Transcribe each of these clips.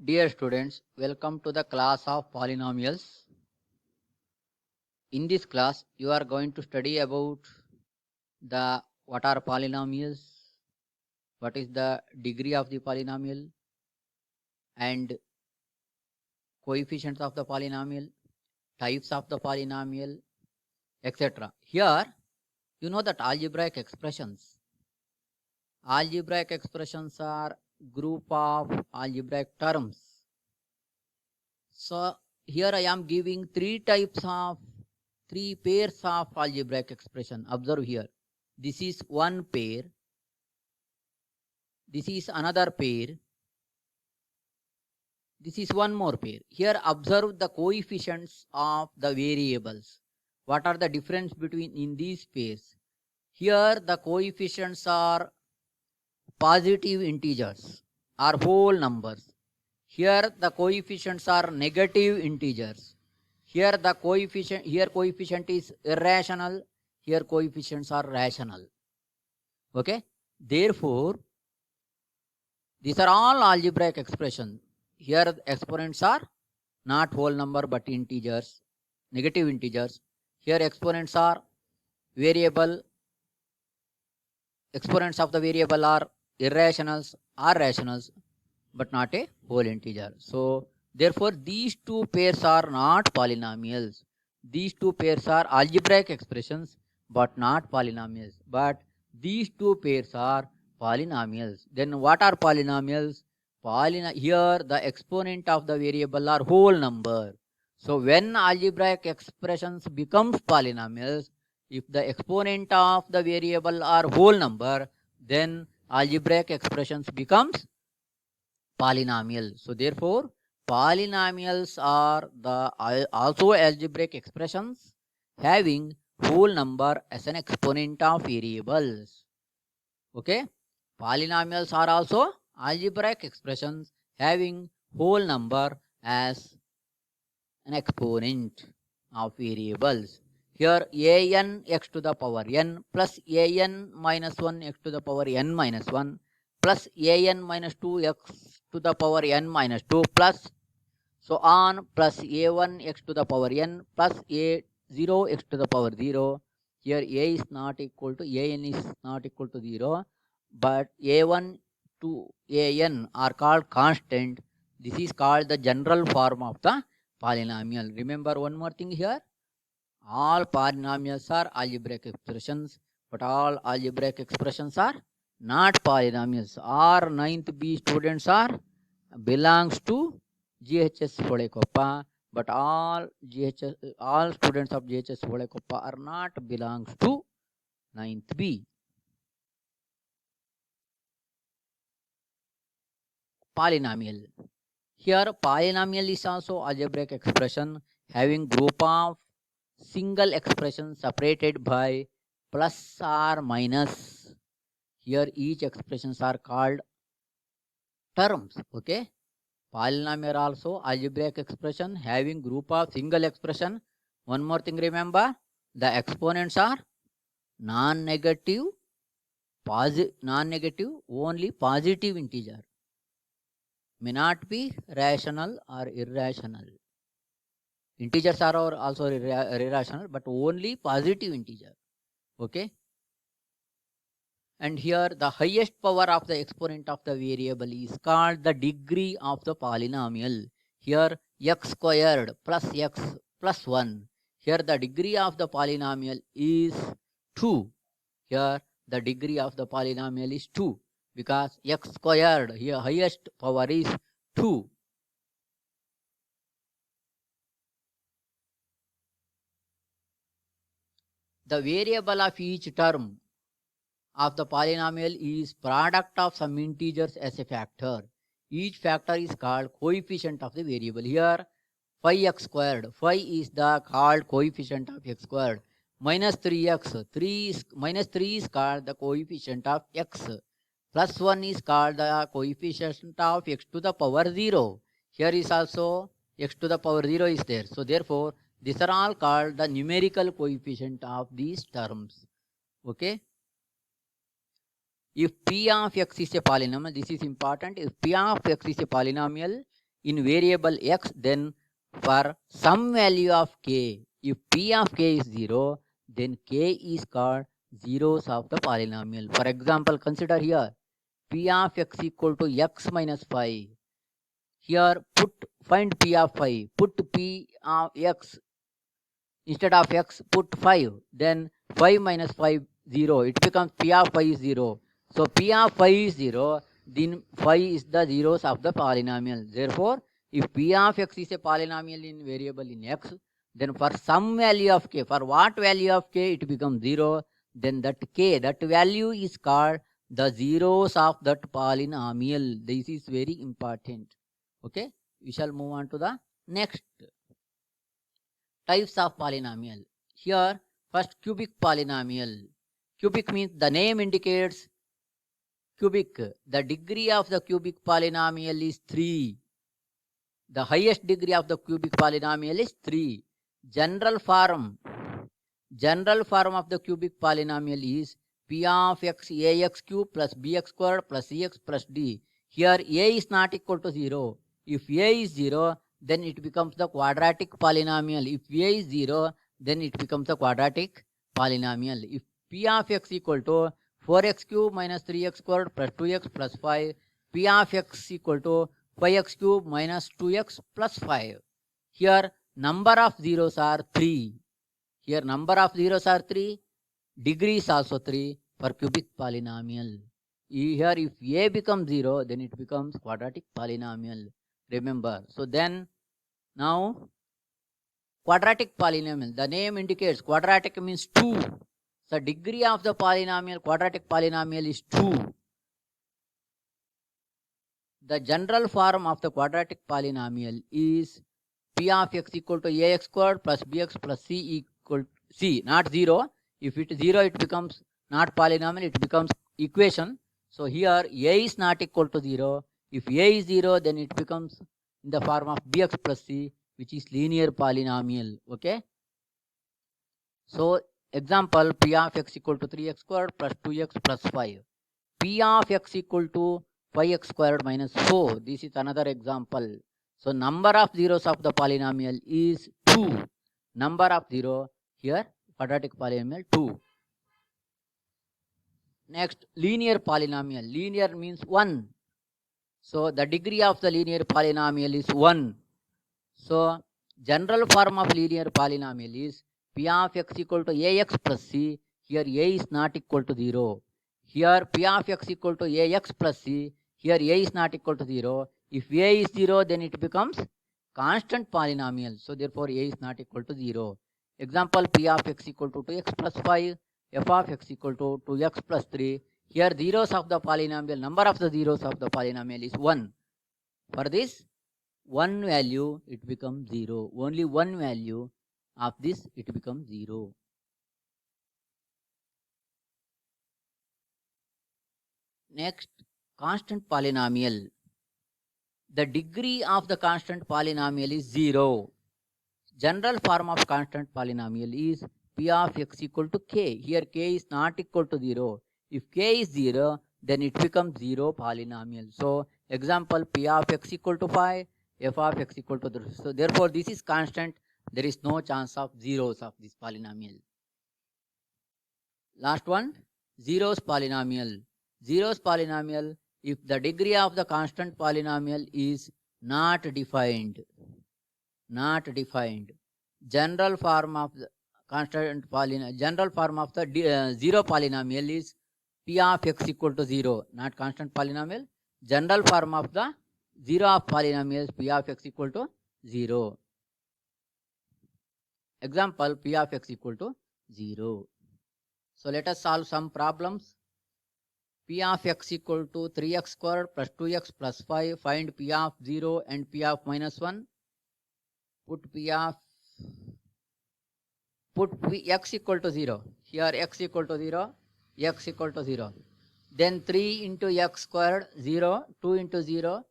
Dear students, welcome to the class of polynomials. In this class, you are going to study about what are polynomials, what is the degree of the polynomial, and coefficients of the polynomial, types of the polynomial, etc. Here, you know that algebraic expressions are group of algebraic terms. So here I am giving three pairs of algebraic expression. Observe here. This is one pair. This is another pair. This is one more pair. Here observe the coefficients of the variables. What are the difference between in these pairs? Here the coefficients are positive integers or whole numbers. Here the coefficients are negative integers. Here coefficient is irrational. Here coefficients are rational. Okay. Therefore, these are all algebraic expressions. Here the exponents are not whole number but integers, negative integers. Here exponents are variable. Exponents of the variable are irrationals or rationals, but not a whole integer. So therefore these two pairs are not polynomials. These two pairs are algebraic expressions but not polynomials. But these two pairs are polynomials. Then what are polynomials? Here the exponent of the variable are whole number. So when algebraic expressions becomes polynomials, if the exponent of the variable are whole number, then algebraic expressions becomes polynomial. So therefore polynomials are also algebraic expressions having whole number as an exponent of variables. Okay, polynomials are also algebraic expressions having whole number as an exponent of variables. Here an x to the power n plus an minus 1 x to the power n minus 1 plus an minus 2 x to the power n minus 2 plus so on plus a1 x to the power n plus a0 x to the power 0. Here a is not equal to an is not equal to 0, but a1 to an are called constant. This is called the general form of the polynomial. Remember one more thing here. All polynomials are algebraic expressions, but all algebraic expressions are not polynomials. Our 9th B students are belongs to GHS Hodekoppa, but all students of GHS Hodekoppa are not belongs to 9th B. Polynomial. Here polynomial is also algebraic expression having group of single expression separated by plus or minus. Here each expressions are called terms. Okay, polynomial also algebraic expression having group of single expression. One more thing, remember, the exponents are non-negative, only positive integer, may not be rational or irrational. Integers are also irrational, but only positive integer. Okay. And here the highest power of the exponent of the variable is called the degree of the polynomial. Here x squared plus x plus 1. Here the degree of the polynomial is 2. Here the degree of the polynomial is 2 because x squared, here highest power is 2. The variable of each term of the polynomial is product of some integers as a factor. Each factor is called coefficient of the variable. Here 5x squared, 5 is the called coefficient of x squared. Minus 3x, minus 3 is called the coefficient of x. Plus 1 is called the coefficient of x to the power 0. Here is also x to the power 0 is there. So therefore these are all called the numerical coefficient of these terms. Okay. If p of x is a polynomial, this is important. If p of x is a polynomial, in variable x, then for some value of k, if p of k is 0, then k is called zeros of the polynomial. For example, consider here p of x equal to x minus 5. Here find p of 5. Put p of x instead of x, put 5. Then 5 minus 5, 0. It becomes p of 5 is 0. So p of 5 is 0. Then 5 is the zeros of the polynomial. Therefore, if p of x is a polynomial in variable in x, then for some value of k, for what value of k it becomes 0, then that k, that value is called the zeros of that polynomial. This is very important. Okay, we shall move on to the next types of polynomial. Here, first cubic polynomial. Cubic means the name indicates cubic. The degree of the cubic polynomial is 3. The highest degree of the cubic polynomial is 3. General form of the cubic polynomial is p of x ax cube plus bx squared plus cx plus d. Here a is not equal to 0. If a is 0, then it becomes the quadratic polynomial. If a is 0, then it becomes the quadratic polynomial. If p of x equal to 4x cube minus 3x squared plus 2x plus 5, p of x equal to 5x cube minus 2x plus 5. Here number of zeros are 3. Here number of zeros are 3. Degree is also 3 for cubic polynomial. Here if a becomes 0, then it becomes quadratic polynomial. Remember. So then now quadratic polynomial. The name indicates quadratic means 2. So degree of the polynomial, quadratic polynomial is 2. The general form of the quadratic polynomial is p of x equal to ax squared plus bx plus c equal to c, not 0. If it is 0, it becomes not polynomial, it becomes equation. So here a is not equal to 0. If a is 0, then it becomes in the form of bx plus c, which is linear polynomial. Okay. So example, p of x equal to 3x squared plus 2x plus 5. P of x equal to 5x squared minus 4. This is another example. So number of zeros of the polynomial is 2. Number of 0 here quadratic polynomial 2. Next, linear polynomial. Linear means 1. So the degree of the linear polynomial is 1. So general form of linear polynomial is p of x equal to ax plus c. Here a is not equal to 0. Here p of x equal to ax plus c. Here a is not equal to 0. If a is 0, then it becomes constant polynomial. So therefore a is not equal to 0. Example, p of x equal to 2x plus 5. F of x equal to 2x plus 3. Here zeros of the polynomial, number of the zeros of the polynomial is 1. For this one value, it becomes 0. Only one value of this, it becomes 0. Next, constant polynomial. The degree of the constant polynomial is 0. General form of constant polynomial is p of x equal to k. Here k is not equal to 0. If k is 0, then it becomes 0 polynomial. So example, p of x equal to 5, f of x equal to 3. So therefore this is constant. There is no chance of zeros of this polynomial. Last one, zeros polynomial. Zeros polynomial, if the degree of the constant polynomial is not defined. General form of the constant polynomial, general form of the zero polynomial is p of x equal to 0, not constant polynomial. General form of the zero of polynomial is p of x equal to 0. Example, p of x equal to 0. So let us solve some problems. P of x equal to 3x squared plus 2x plus 5. Find p of 0 and p of minus 1. Put x equal to 0. Here x equal to 0, x equal to 0. Then 3 into x squared, 0, 2 into 0,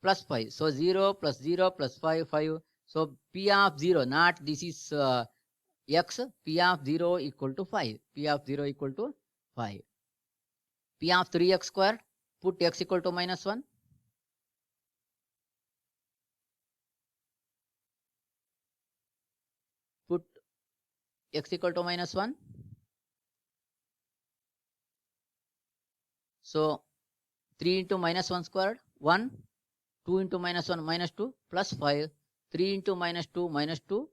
plus 5. So 0 plus 0 plus 5, 5. So p of 0, not this is x, p of 0 equal to 5. P of 0 equal to 5. P of 3x squared, put x equal to minus 1. put x equal to minus 1. So 3 into minus 1 squared 1, 2 into minus 1 minus 2 plus 5, 3 into minus 2 minus 2,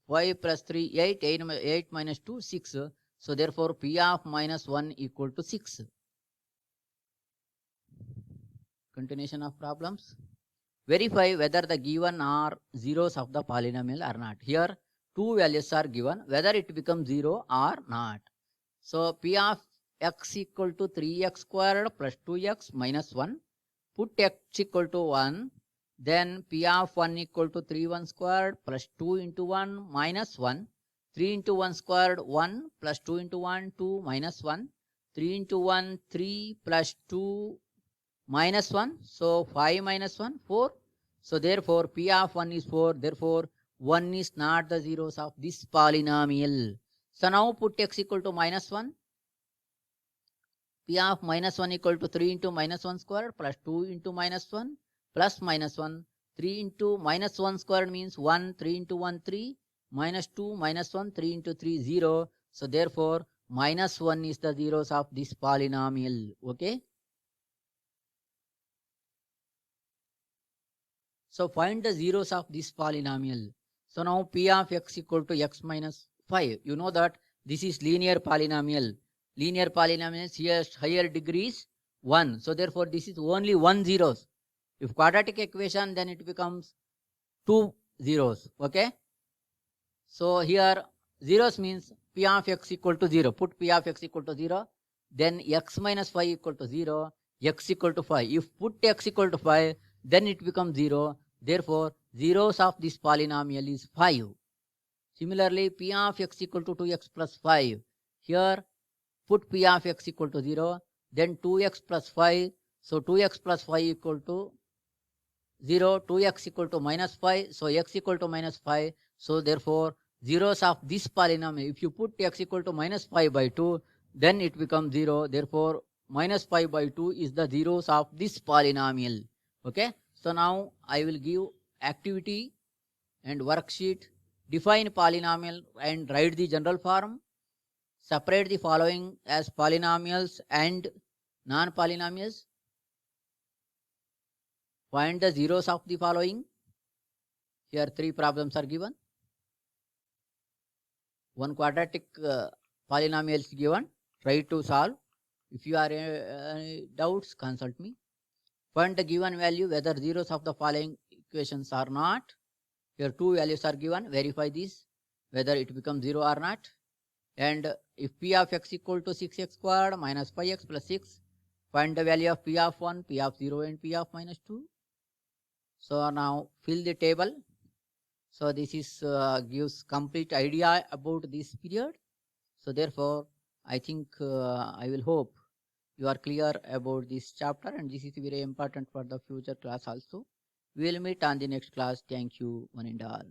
5 plus 3 8, 8 minus 2 6. So therefore p of minus 1 equal to 6. Continuation of problems. Verify whether the given are zeros of the polynomial or not. Here two values are given, whether it becomes 0 or not. So p of x equal to 3x squared plus 2x minus 1. Put x equal to 1. Then p of 1 equal to 3 1 squared plus 2 into 1 minus 1. 3 into 1 squared 1 plus 2 into 1 2 minus 1. 3 into 1 3 plus 2 minus 1. So 5 minus 1 4. So therefore p of 1 is 4. Therefore 1 is not the zeros of this polynomial. So now put x equal to minus 1. P of minus 1 equal to 3 into minus 1 squared plus 2 into minus 1 plus minus 1. 3 into minus 1 squared means 1. 3 into 1 3 minus 2 minus 1 3 into 3 0. So therefore minus 1 is the zeros of this polynomial. Okay. So find the zeros of this polynomial. So now p of x equal to x minus 5. You know that this is linear polynomial. Linear polynomials here higher degree is 1. So therefore this is only 1 zeros. If quadratic equation, then it becomes 2 zeros. Okay. So here zeros means p of x equal to 0. Put p of x equal to 0. Then x minus 5 equal to 0. X equal to 5. If put x equal to 5, then it becomes 0. Therefore zeros of this polynomial is 5. Similarly p of x equal to 2x plus 5. Here put p of x equal to 0. Then 2x plus 5. So 2x plus 5 equal to 0. 2x equal to minus 5. So x equal to minus 5. So therefore zeros of this polynomial, if you put x equal to minus 5 by 2, then it becomes 0. Therefore minus 5 by 2 is the zeros of this polynomial. Okay. So now I will give activity and worksheet. Define polynomial and write the general form. Separate the following as polynomials and non-polynomials. Find the zeros of the following. Here 3 problems are given. One quadratic polynomial is given. Try to solve. If you are any doubts, consult me. Find the given value whether zeros of the following equations are not. Here 2 values are given. Verify this whether it becomes 0 or not. And if p of x equal to 6x squared minus 5x plus 6, find the value of p of 1, p of 0 and p of minus 2. So now fill the table. So this is gives complete idea about this period. So therefore I think I will hope you are clear about this chapter, and this is very important for the future class also. We will meet on the next class. Thank you one and all.